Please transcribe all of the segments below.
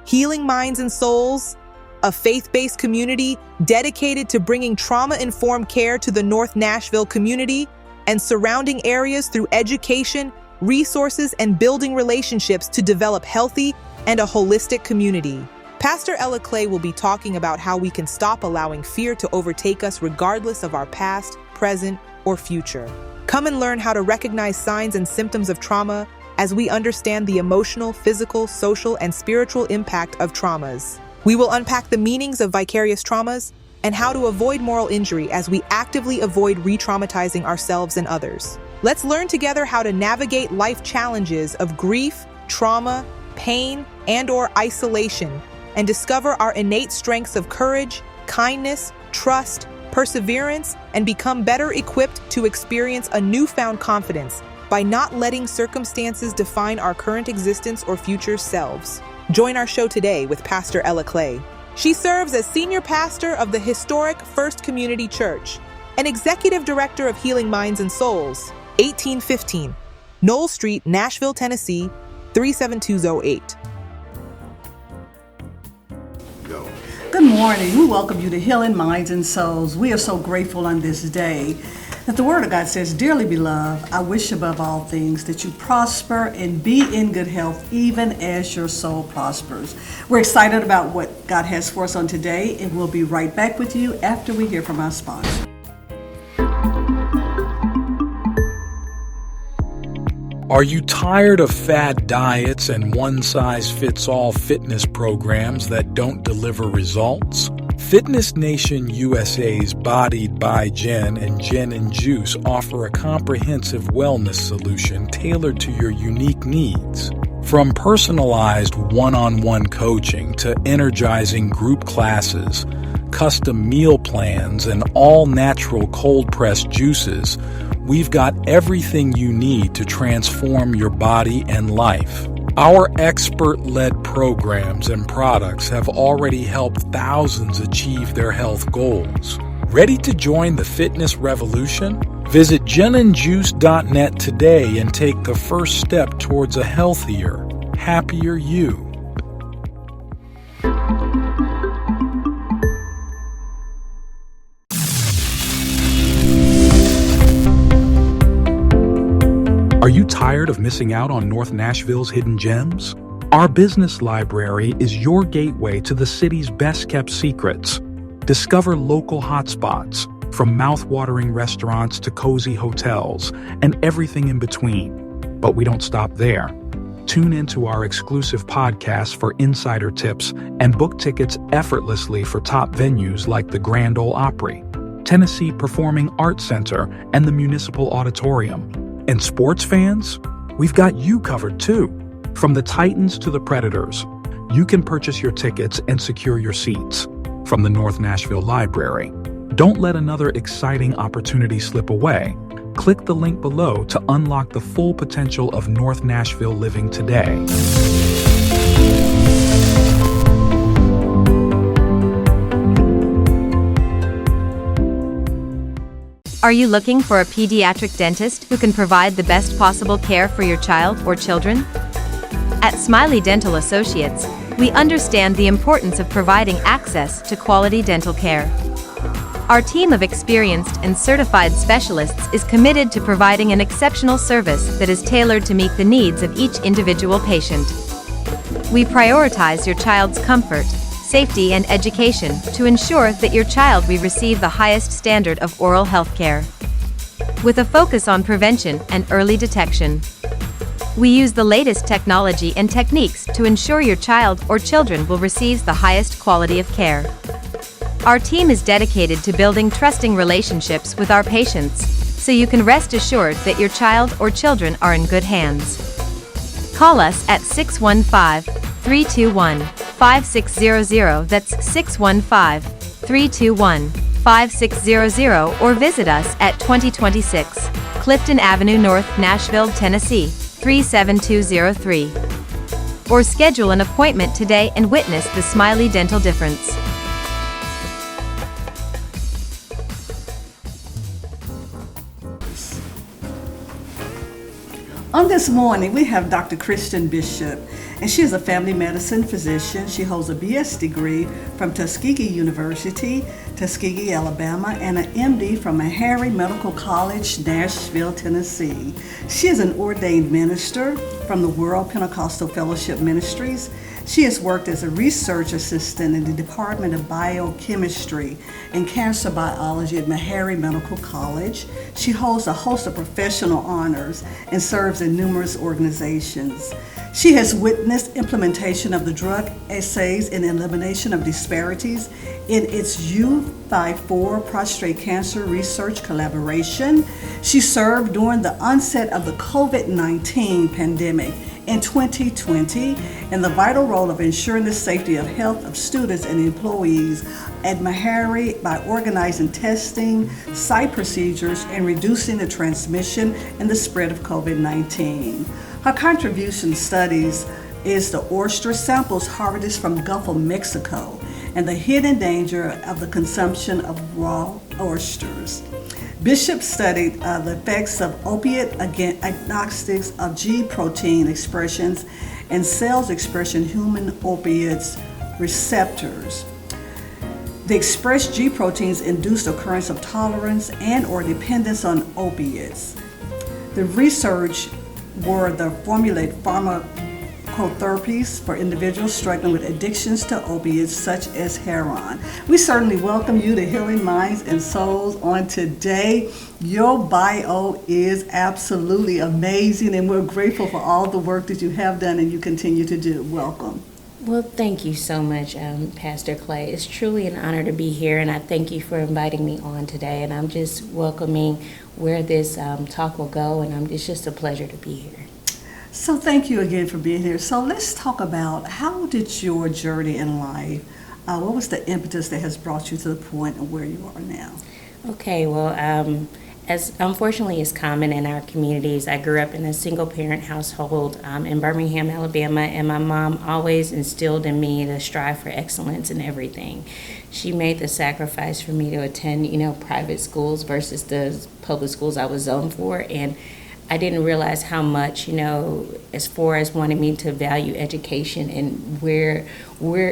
Healing Minds and Souls, a faith-based community dedicated to bringing trauma-informed care to the North Nashville community and surrounding areas through education, resources, and building relationships to develop healthy and a holistic community. Pastor Ella Clay will be talking about how we can stop allowing fear to overtake us regardless of our past, present, or future. Come and learn how to recognize signs and symptoms of trauma as we understand the emotional, physical, social, and spiritual impact of traumas. We will unpack the meanings of vicarious traumas and how to avoid moral injury as we actively avoid re-traumatizing ourselves and others. Let's learn together how to navigate life challenges of grief, trauma, pain, and/or isolation, and discover our innate strengths of courage, kindness, trust, perseverance, and become better equipped to experience a newfound confidence by not letting circumstances define our current existence or future selves. Join our show today with Pastor Ella Clay. She serves as senior pastor of the historic First Community Church and executive director of Healing Minds and Souls, 1815, Knoll Street, Nashville, Tennessee, 37208. Good morning. We welcome you to Healing Minds and Souls. We are so grateful on this day that the Word of God says, "Dearly beloved, I wish above all things that you prosper and be in good health, even as your soul prospers." We're excited about what God has for us on today, and we'll be right back with you after we hear from our sponsor. Are you tired of fad diets and one-size-fits-all fitness programs that don't deliver results? Fitness Nation USA's Bodied by Jen and Jen and Juice offer a comprehensive wellness solution tailored to your unique needs. From personalized one-on-one coaching to energizing group classes, custom meal plans, and all-natural cold-pressed juices, we've got everything you need to transform your body and life. Our expert-led programs and products have already helped thousands achieve their health goals. Ready to join the fitness revolution? Visit jenandjuice.net today and take the first step towards a healthier, happier you. Are you tired of missing out on North Nashville's hidden gems? Our business library is your gateway to the city's best-kept secrets. Discover local hotspots, from mouth-watering restaurants to cozy hotels, and everything in between. But we don't stop there. Tune into our exclusive podcasts for insider tips and book tickets effortlessly for top venues like the Grand Ole Opry, Tennessee Performing Arts Center, and the Municipal Auditorium. And sports fans? We've got you covered too. From the Titans to the Predators, you can purchase your tickets and secure your seats. From the North Nashville Library, don't let another exciting opportunity slip away. Click the link below to unlock the full potential of North Nashville living today. Are you looking for a pediatric dentist who can provide the best possible care for your child or children? At Smiley Dental Associates, we understand the importance of providing access to quality dental care. Our team of experienced and certified specialists is committed to providing an exceptional service that is tailored to meet the needs of each individual patient. We prioritize your child's comfort, safety, and education to ensure that your child will receive the highest standard of oral health care. With a focus on prevention and early detection, we use the latest technology and techniques to ensure your child or children will receive the highest quality of care. Our team is dedicated to building trusting relationships with our patients, so you can rest assured that your child or children are in good hands. Call us at 615-321-5600, that's 615-321-5600, or visit us at 2026 Clifton Avenue North, Nashville, Tennessee, 37203. Or schedule an appointment today and witness the Smiley Dental difference. On this morning, we have Dr. Kristen Bishop, and she is a family medicine physician. She holds a BS degree from Tuskegee University, Tuskegee, Alabama, and an MD from Meharry Medical College, Nashville, Tennessee. She is an ordained minister from the World Pentecostal Fellowship Ministries. She has worked as a research assistant in the Department of Biochemistry and Cancer Biology at Meharry Medical College. She holds a host of professional honors and serves in numerous organizations. She has witnessed implementation of the drug assays and elimination of disparities in its U54 prostate cancer research collaboration. She served during the onset of the COVID-19 pandemic in 2020 in the vital role of ensuring the safety of health of students and employees at Meharry by organizing testing, site procedures, and reducing the transmission and the spread of COVID-19. Her contribution studies is the oyster samples harvested from Gulf of Mexico and the hidden danger of the consumption of raw oysters. Bishop studied the effects of opiate agnostics of G protein expressions and cells expression human opiates receptors. The expressed G proteins induce occurrence of tolerance and or dependence on opiates. The research were the formulate pharmacotherapies for individuals struggling with addictions to opiates such as heroin. We certainly welcome you to Healing Minds and Souls on today. Your bio is absolutely amazing, and we're grateful for all the work that you have done and you continue to do. Welcome. Well, thank you so much, Pastor Clay. It's truly an honor to be here, and I thank you for inviting me on today. And I'm just welcoming where this talk will go, and it's just a pleasure to be here. So thank you again for being here. So let's talk about how did your journey in life, what was the impetus that has brought you to the point of where you are now? Okay, well, as unfortunately is common in our communities, I grew up in a single-parent household in Birmingham, Alabama, and my mom always instilled in me to strive for excellence in everything. She made the sacrifice for me to attend, private schools versus the public schools I was zoned for, and I didn't realize how much, as far as wanting me to value education and where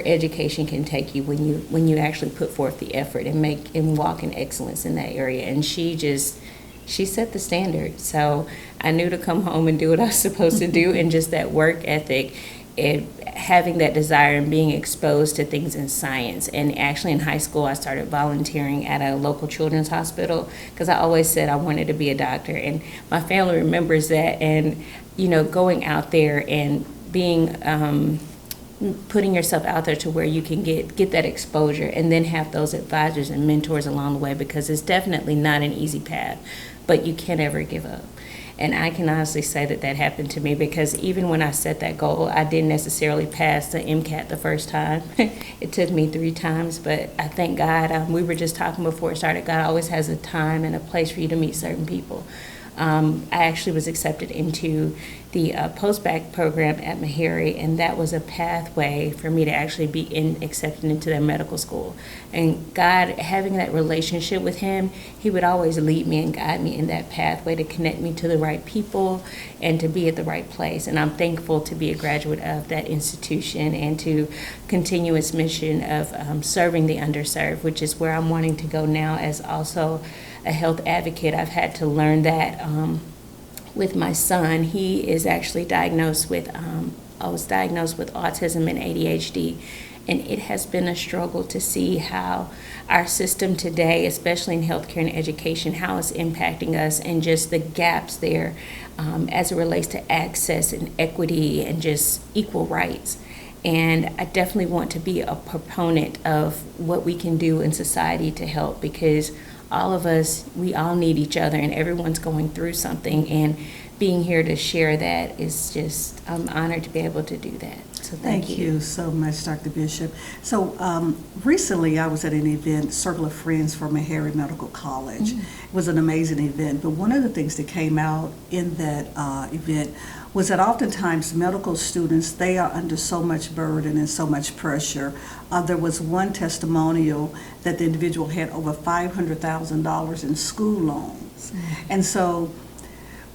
education can take you when you actually put forth the effort and walk in excellence in that area. And she set the standard. So I knew to come home and do what I was supposed to do, and just that work ethic, and having that desire and being exposed to things in science. And actually in high school, I started volunteering at a local children's hospital because I always said I wanted to be a doctor. And my family remembers that. And, going out there and being, putting yourself out there to where you can get that exposure and then have those advisors and mentors along the way, because it's definitely not an easy path, but you can't ever give up. And I can honestly say that happened to me, because even when I set that goal, I didn't necessarily pass the MCAT the first time. It took me 3 times, but I thank God. We were just talking before it started. God always has a time and a place for you to meet certain people. I actually was accepted into the post-bac program at Meharry, and that was a pathway for me to actually be accepted into their medical school. And God, having that relationship with Him, He would always lead me and guide me in that pathway to connect me to the right people and to be at the right place. And I'm thankful to be a graduate of that institution and to continue its mission of serving the underserved, which is where I'm wanting to go now as also a health advocate. I've had to learn that with my son. He is actually diagnosed with, I was diagnosed with autism and ADHD, and it has been a struggle to see how our system today, especially in healthcare and education, how it's impacting us, and just the gaps there as it relates to access and equity and just equal rights. And I definitely want to be a proponent of what we can do in society to help, because all of us, we all need each other, and everyone's going through something, and being here to share that is just, I'm honored to be able to do that. So thank you so much, Dr. Bishop. So recently I was at an event, Circle of Friends for Meharry Medical College. It was an amazing event, but one of the things that came out in that event was that oftentimes medical students, they are under so much burden and so much pressure. There was one testimonial that the individual had over $500,000 in school loans. And so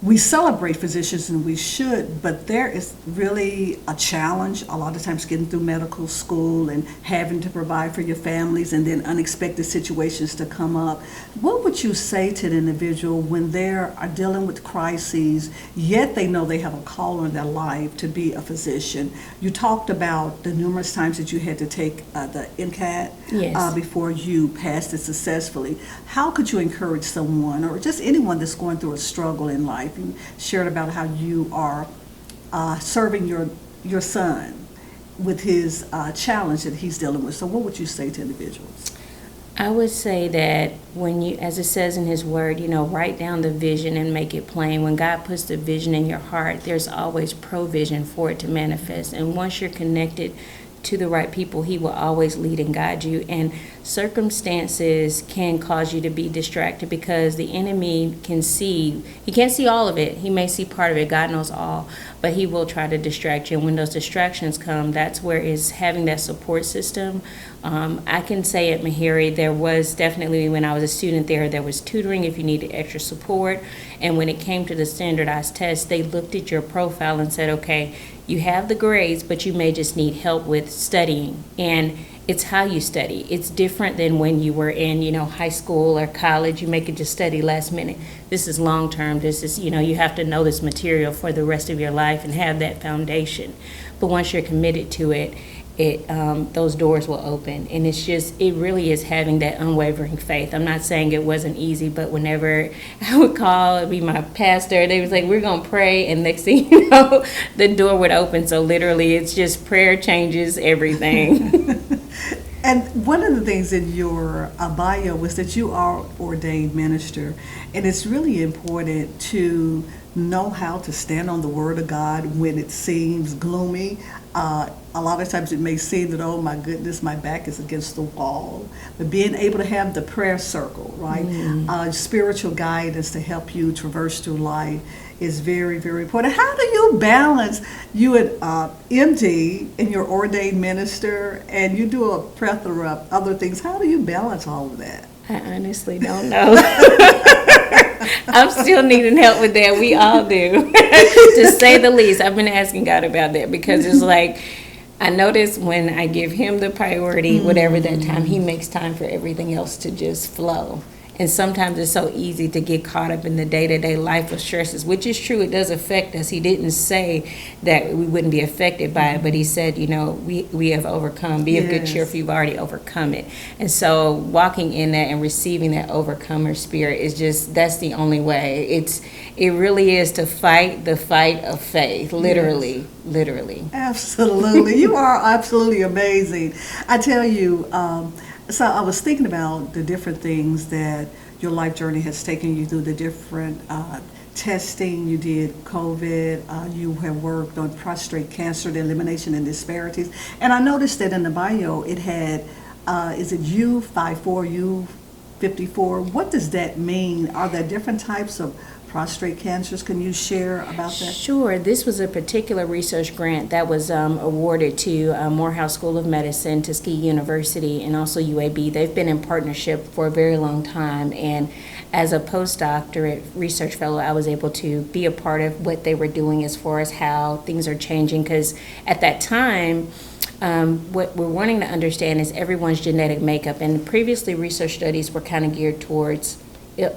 we celebrate physicians, and we should, but there is really a challenge a lot of times getting through medical school and having to provide for your families, and then unexpected situations to come up. What would you say to the individual when they are dealing with crises, yet they know they have a call in their life to be a physician? You talked about the numerous times that you had to take the MCAT Yes. before you passed it successfully. How could you encourage someone, or just anyone that's going through a struggle in life? You shared about how you are serving your son with his challenge that he's dealing with. So what would you say to individuals? I would say that when you, as it says in His Word, write down the vision and make it plain. When God puts the vision in your heart, there's always provision for it to manifest. And once you're connected to the right people, He will always lead and guide you. And circumstances can cause you to be distracted because the enemy he can't see all of it. He may see part of it. God knows all, but he will try to distract you. And when those distractions come, that's where is having that support system. I can say at Meharry, there was definitely, when I was a student there was tutoring if you needed extra support. And when it came to the standardized test, they looked at your profile and said, okay, you have the grades, but you may just need help with studying. And it's how you study. It's different than when you were in, high school or college. You make it just study last minute. This is long term. This is, you have to know this material for the rest of your life and have that foundation. But once you're committed to it, those doors will open. And it really is having that unwavering faith. I'm not saying it wasn't easy, but whenever I would call, it'd be my pastor, they was like, we're going to pray. And next thing you know, the door would open. So literally, it's just prayer changes everything. And one of the things in your bio was that you are ordained minister, and it's really important to know how to stand on the Word of God when it seems gloomy. A lot of times it may seem that, oh my goodness, my back is against the wall. But being able to have the prayer circle, right? Spiritual guidance to help you traverse through life is very, very important. How do you balance, you at MD and your ordained minister, and you do a plethora of other things? How do you balance all of that? I honestly don't know. I'm still needing help with that. We all do, to say the least. I've been asking God about that because it's like, I notice when I give Him the priority, whatever that time, He makes time for everything else to just flow. And sometimes it's so easy to get caught up in the day-to-day life of stresses, which is true. It does affect us. He didn't say that we wouldn't be affected by it, but He said, we have overcome. Be of good cheer, for you've already overcome it. And so walking in that and receiving that overcomer spirit is that's the only way. It really is to fight the fight of faith, literally. Absolutely. You are absolutely amazing. I tell you, so I was thinking about the different things that your life journey has taken you through, the different testing. You did COVID. You have worked on prostate cancer, the elimination and disparities. And I noticed that in the bio it had, is it U54, U54? What does that mean? Are there different types of prostate cancers? Can you share about that? Sure. This was a particular research grant that was awarded to Morehouse School of Medicine, Tuskegee University, and also UAB. They've been in partnership for a very long time, and as a postdoctorate research fellow, I was able to be a part of what they were doing as far as how things are changing, because at that time, what we're wanting to understand is everyone's genetic makeup, and previously research studies were kind of geared towards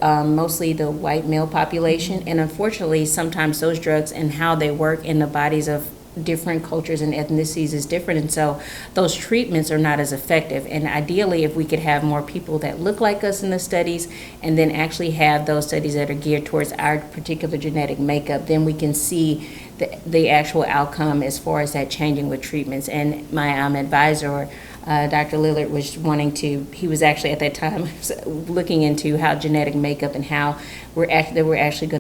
mostly the white male population, and unfortunately sometimes those drugs and how they work in the bodies of different cultures and ethnicities is different, and so those treatments are not as effective. And ideally, if we could have more people that look like us in the studies, and then actually have those studies that are geared towards our particular genetic makeup, then we can see the actual outcome as far as that changing with treatments. And my advisor, Dr. Lillard, he was actually at that time looking into how genetic makeup and how we're actually going